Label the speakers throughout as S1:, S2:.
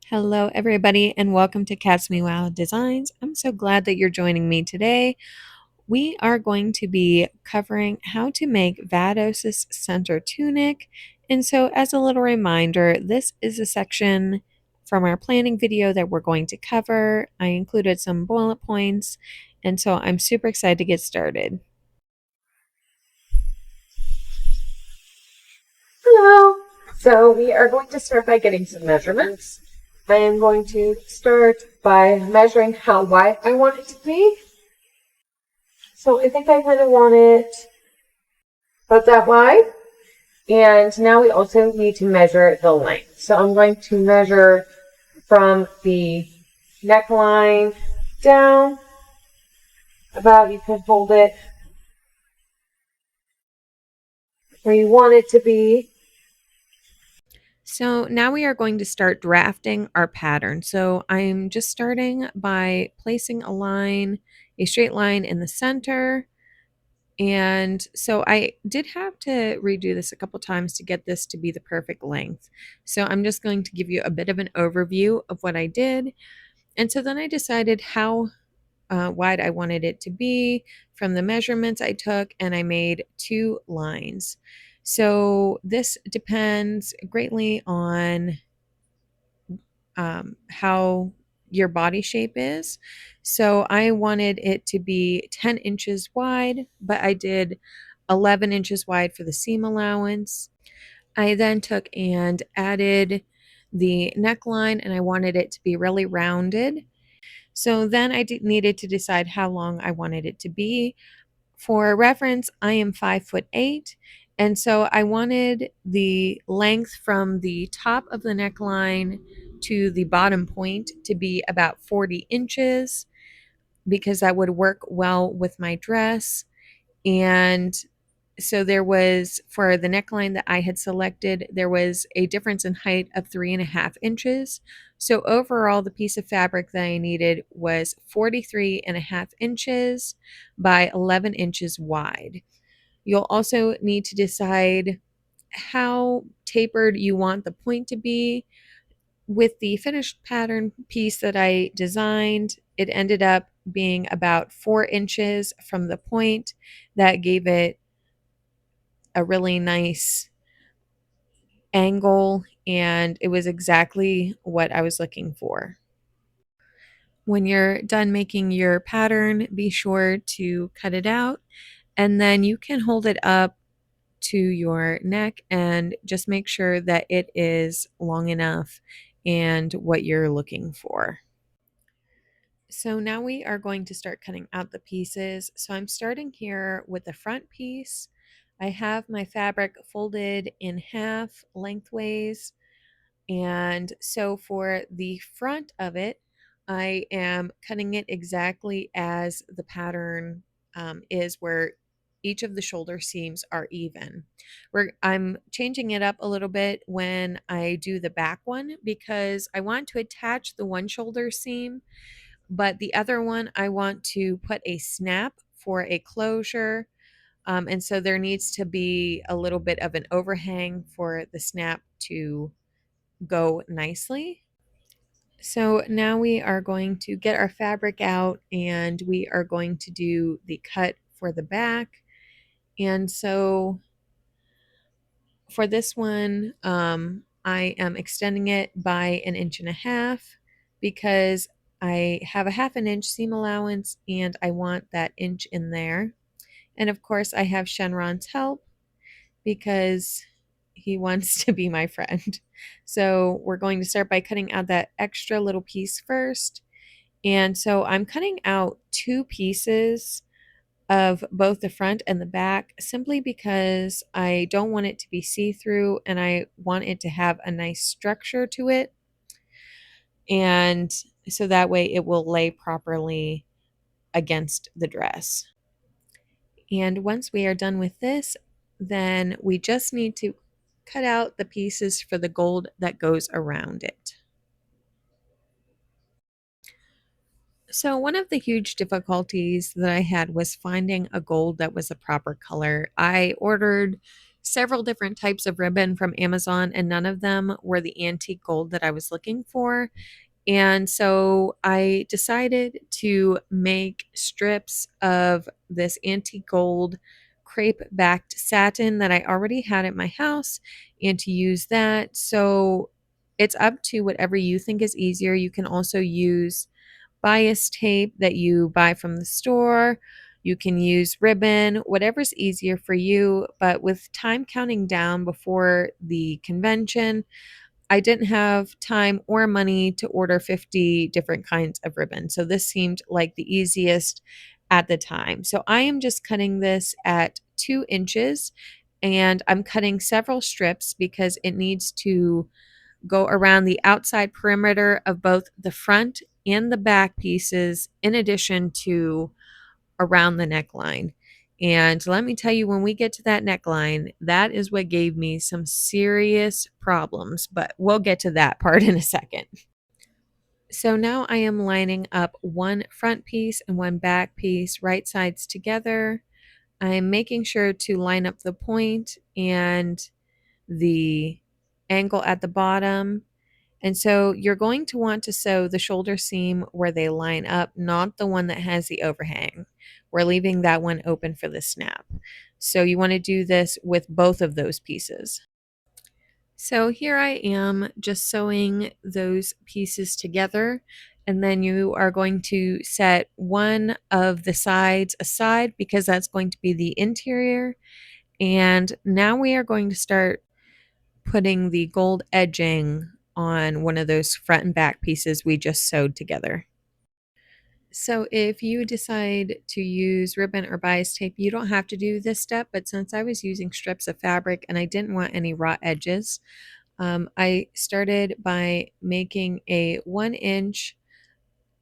S1: Hello, everybody, and welcome to Cats Me Wow Designs. I'm so glad that you're joining me today. We are going to be covering how to make Vados' center tunic. And so, as a little reminder, this is a section from our planning video that we're going to cover. I included some bullet points, and so I'm super excited to get started.
S2: Hello. So we are going to start by getting some measurements. I am going to start by measuring how wide I want it to be. So I think I kind of want it about that wide. And now we also need to measure the length. So I'm going to measure from the neckline down. About, you can hold it where you want it to be.
S1: So now we are going to start drafting our pattern. So I'm just starting by placing a straight line in the center. And so I did have to redo this a couple times to get this to be the perfect length. So I'm just going to give you a bit of an overview of what I did. And so then I decided how wide I wanted it to be from the measurements I took, and I made 2 lines. So this depends greatly on how your body shape is. So I wanted it to be 10 inches wide, but I did 11 inches wide for the seam allowance. I then took and added the neckline, and I wanted it to be really rounded. So then I needed to decide how long I wanted it to be. For reference, I am 5'8", and so I wanted the length from the top of the neckline to the bottom point to be about 40 inches because that would work well with my dress. And so there was, for the neckline that I had selected, there was a difference in height of 3.5 inches. So overall, the piece of fabric that I needed was 43.5 inches by 11 inches wide. You'll also need to decide how tapered you want the point to be. With the finished pattern piece that I designed, it ended up being about 4 inches from the point. That gave it a really nice angle, and it was exactly what I was looking for. When you're done making your pattern, be sure to cut it out, and then you can hold it up to your neck and just make sure that it is long enough and what you're looking for. So now we are going to start cutting out the pieces. So I'm starting here with the front piece. I have my fabric folded in half lengthways. And so for the front of it, I am cutting it exactly as the pattern is, where each of the shoulder seams are even. I'm changing it up a little bit when I do the back one because I want to attach the one shoulder seam, but the other one I want to put a snap for a closure. And so there needs to be a little bit of an overhang for the snap to go nicely. So now we are going to get our fabric out and we are going to do the cut for the back. And so for this one, I am extending it by 1.5 inches because I have a 1/2 inch seam allowance and I want that inch in there. And of course, I have Shenron's help because he wants to be my friend. So we're going to start by cutting out that extra little piece first. And so I'm cutting out 2 pieces of both the front and the back simply because I don't want it to be see-through and I want it to have a nice structure to it. And so that way it will lay properly against the dress. And once we are done with this, then we just need to cut out the pieces for the gold that goes around it. So one of the huge difficulties that I had was finding a gold that was a proper color. I ordered several different types of ribbon from Amazon, and none of them were the antique gold that I was looking for. And so I decided to make strips of this antique gold crepe backed satin that I already had at my house and to use that. So it's up to whatever you think is easier. You can also use bias tape that you buy from the store. You can use ribbon, whatever's easier for you. But with time counting down before the convention, I didn't have time or money to order 50 different kinds of ribbon. So this seemed like the easiest at the time. So I am just cutting this at 2 inches, and I'm cutting several strips because it needs to go around the outside perimeter of both the front and the back pieces, in addition to around the neckline. And let me tell you, when we get to that neckline, that is what gave me some serious problems, but we'll get to that part in a second. So now I am lining up one front piece and one back piece, right sides together. I'm making sure to line up the point and the angle at the bottom. And so you're going to want to sew the shoulder seam where they line up, not the one that has the overhang. We're leaving that one open for the snap. So you want to do this with both of those pieces. So here I am just sewing those pieces together, and then you are going to set one of the sides aside because that's going to be the interior. And now we are going to start putting the gold edging on one of those front and back pieces we just sewed together. So if you decide to use ribbon or bias tape, you don't have to do this step, but since I was using strips of fabric and I didn't want any raw edges, I started by making a 1 inch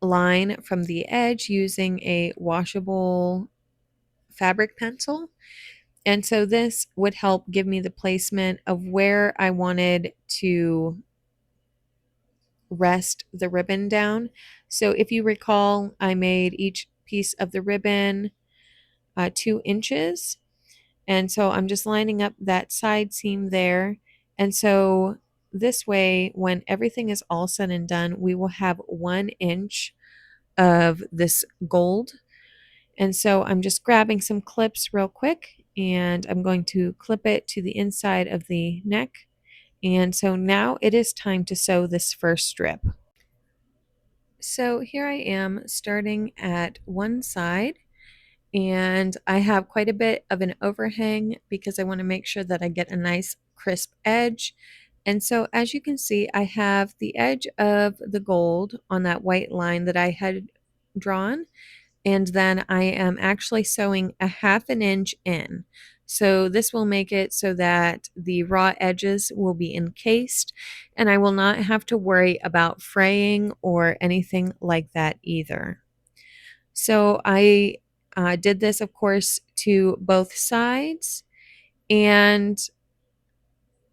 S1: line from the edge using a washable fabric pencil. And so this would help give me the placement of where I wanted to rest the ribbon down. So if you recall, I made each piece of the ribbon 2 inches. And so I'm just lining up that side seam there. And so this way, when everything is all said and done, we will have 1 inch of this gold. And so I'm just grabbing some clips real quick and I'm going to clip it to the inside of the neck. And so now it is time to sew this first strip. So here I am starting at one side, and I have quite a bit of an overhang because I want to make sure that I get a nice crisp edge. And so as you can see, I have the edge of the gold on that white line that I had drawn, and then I am actually sewing a 1/2 inch in. So this will make it so that the raw edges will be encased and I will not have to worry about fraying or anything like that either. So I did this, of course, to both sides. And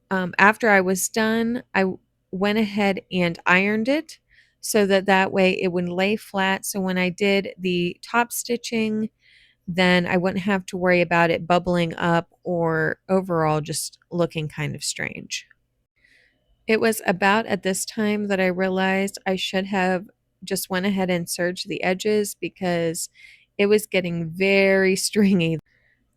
S1: after I was done, I went ahead and ironed it so that that way it would lay flat. So when I did the top stitching, then I wouldn't have to worry about it bubbling up or overall just looking kind of strange. It was about at this time that I realized I should have just went ahead and serged the edges because it was getting very stringy.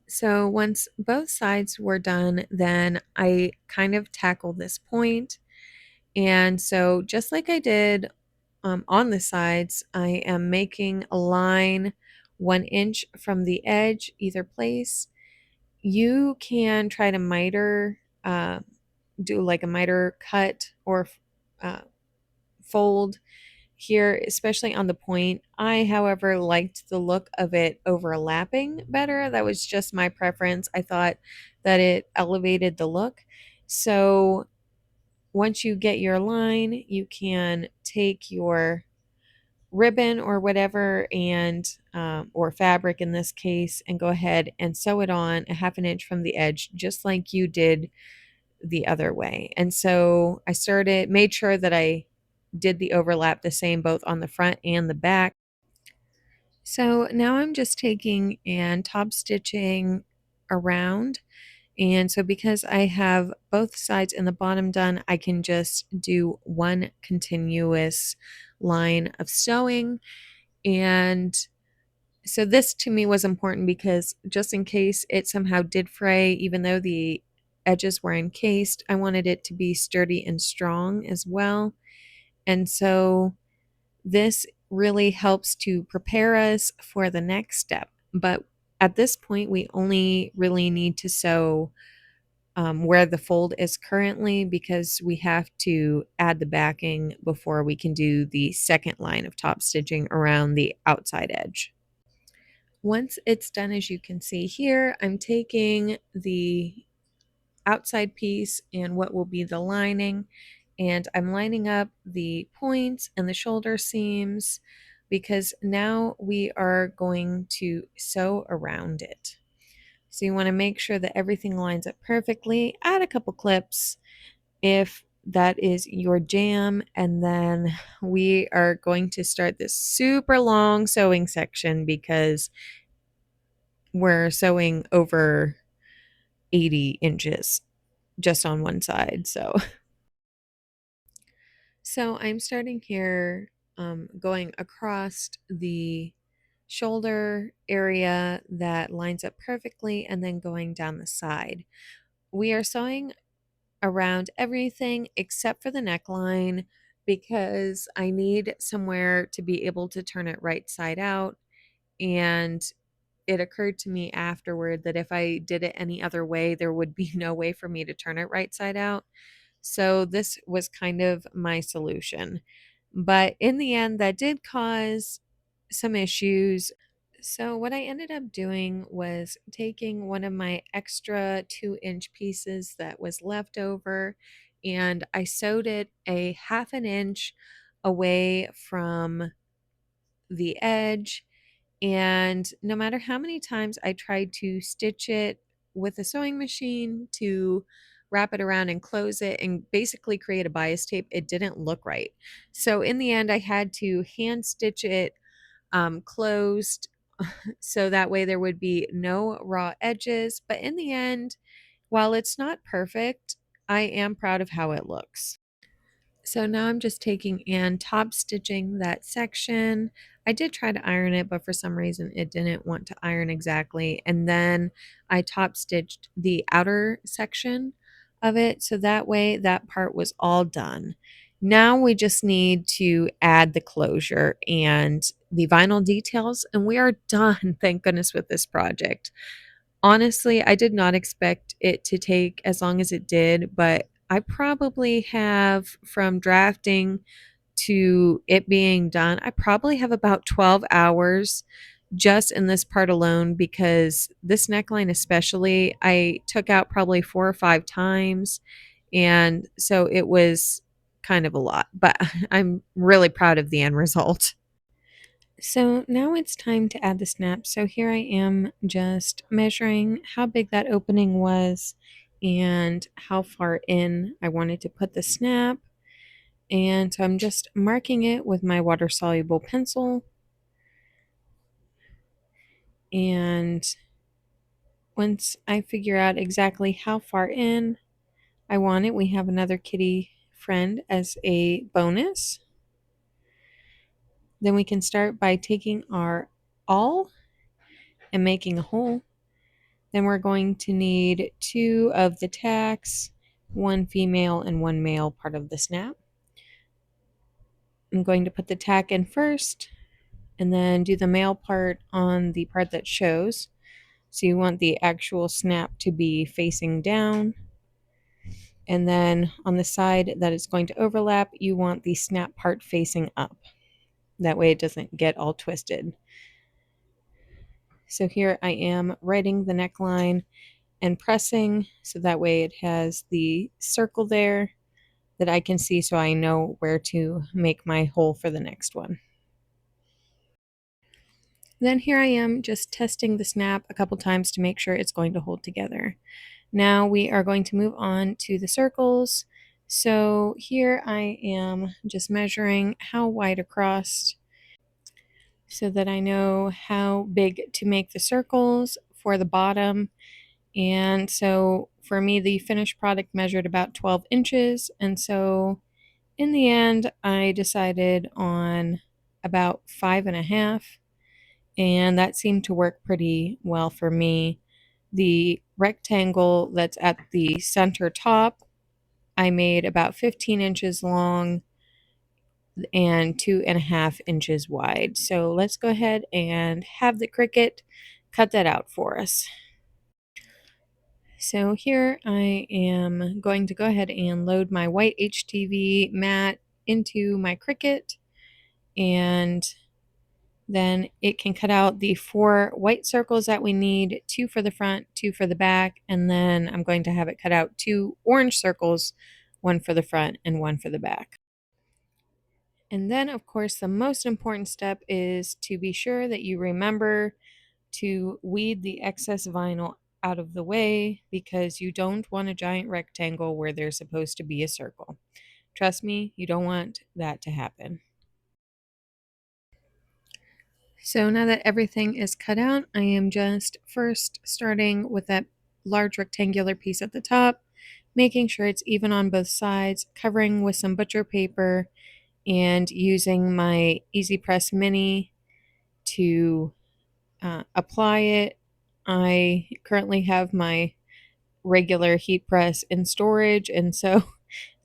S1: So once both sides were done, then I kind of tackled this point. And so just like I did on the sides, I am making a line 1 inch from the edge either place. You can try to miter, do like a miter cut or uh, fold here, especially on the point. I, however, liked the look of it overlapping better. That was just my preference. I thought that it elevated the look. So once you get your line, you can take your ribbon or whatever and or fabric in this case and go ahead and sew it on a 1/2 inch from the edge just like you did the other way. And so I made sure that I did the overlap the same both on the front and the back. So now I'm just taking and top stitching around, And so because I have both sides and the bottom done, I can just do one continuous line of sewing. And so this to me was important because just in case it somehow did fray, even though the edges were encased, I wanted it to be sturdy and strong as well. And so this really helps to prepare us for the next step. But at this point, we only really need to sew where the fold is currently because we have to add the backing before we can do the second line of top stitching around the outside edge. Once it's done, as you can see here, I'm taking the outside piece and what will be the lining, and I'm lining up the points and the shoulder seams because now we are going to sew around it. So you want to make sure that everything lines up perfectly. Add a couple clips if that is your jam, and then we are going to start this super long sewing section because we're sewing over 80 inches just on one side. So I'm starting here, going across the shoulder area that lines up perfectly and then going down the side. We are sewing around everything except for the neckline because I need somewhere to be able to turn it right side out. And it occurred to me afterward that if I did it any other way, there would be no way for me to turn it right side out. So this was kind of my solution. But in the end, that did cause some issues. So what I ended up doing was taking one of my extra 2-inch pieces that was left over, and I sewed it a half an inch away from the edge. And no matter how many times I tried to stitch it with a sewing machine to wrap it around and close it and basically create a bias tape, it didn't look right. So in the end, I had to hand stitch it closed so that way there would be no raw edges. But in the end, while it's not perfect, I am proud of how it looks. So now I'm just taking and top stitching that section. I did try to iron it, but for some reason it didn't want to iron exactly. And then I top stitched the outer section of it. So that way that part was all done. Now we just need to add the closure and the vinyl details, and we are done, thank goodness, with this project. Honestly, I did not expect it to take as long as it did, but I probably have from drafting to it being done, I probably have about 12 hours just in this part alone because this neckline, especially, I took out probably 4 or 5 times. And so it was kind of a lot, but I'm really proud of the end result. So now it's time to add the snap. So here I am just measuring how big that opening was and how far in I wanted to put the snap. And so I'm just marking it with my water soluble pencil. And once I figure out exactly how far in I want it, we have another kitty friend as a bonus. Then we can start by taking our awl and making a hole. Then we're going to need 2 of the tacks, 1 female and 1 male part of the snap. I'm going to put the tack in first and then do the male part on the part that shows. So you want the actual snap to be facing down. And then on the side that is going to overlap, you want the snap part facing up. That way it doesn't get all twisted. So here I am writing the neckline and pressing so that way it has the circle there that I can see so I know where to make my hole for the next one. Then here I am just testing the snap a couple times to make sure it's going to hold together. Now we are going to move on to the circles. So here I am just measuring how wide across so that I know how big to make the circles for the bottom. And so for me, the finished product measured about 12 inches. And so in the end, I decided on about 5.5, and that seemed to work pretty well for me. The rectangle that's at the center top, I made about 15 inches long and 2.5 inches wide. So let's go ahead and have the Cricut cut that out for us. So here I am going to go ahead and load my white HTV mat into my Cricut, and then it can cut out the 4 white circles that we need, 2 for the front, 2 for the back, and then I'm going to have it cut out 2 orange circles, 1 for the front and 1 for the back. And then, of course, the most important step is to be sure that you remember to weed the excess vinyl out of the way, because you don't want a giant rectangle where there's supposed to be a circle. Trust me, you don't want that to happen. So now that everything is cut out, I am just first starting with that large rectangular piece at the top, making sure it's even on both sides, covering with some butcher paper, and using my Easy Press Mini to apply it. I currently have my regular heat press in storage, and so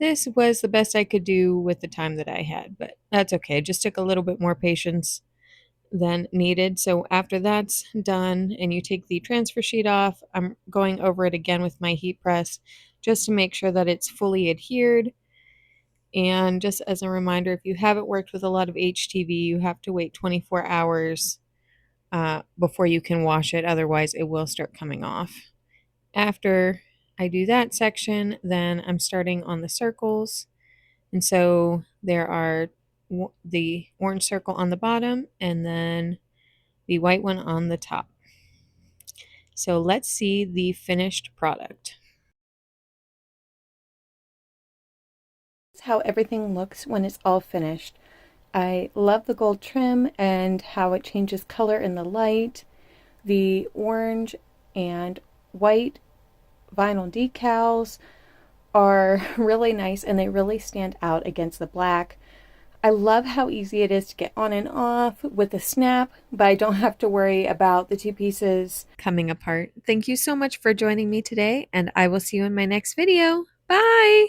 S1: this was the best I could do with the time that I had, but that's okay. It just took a little bit more patience than needed. So after that's done and you take the transfer sheet off, I'm going over it again with my heat press just to make sure that it's fully adhered. And just as a reminder, if you haven't worked with a lot of HTV, you have to wait 24 hours before you can wash it. Otherwise, it will start coming off. After I do that section, then I'm starting on the circles. And so there are the orange circle on the bottom and then the white one on the top. So let's see the finished product. This is how everything looks when it's all finished. I love the gold trim and how it changes color in the light. The orange and white vinyl decals are really nice and they really stand out against the black. I love how easy it is to get on and off with a snap, but I don't have to worry about the two pieces coming apart. Thank you so much for joining me today, and I will see you in my next video. Bye!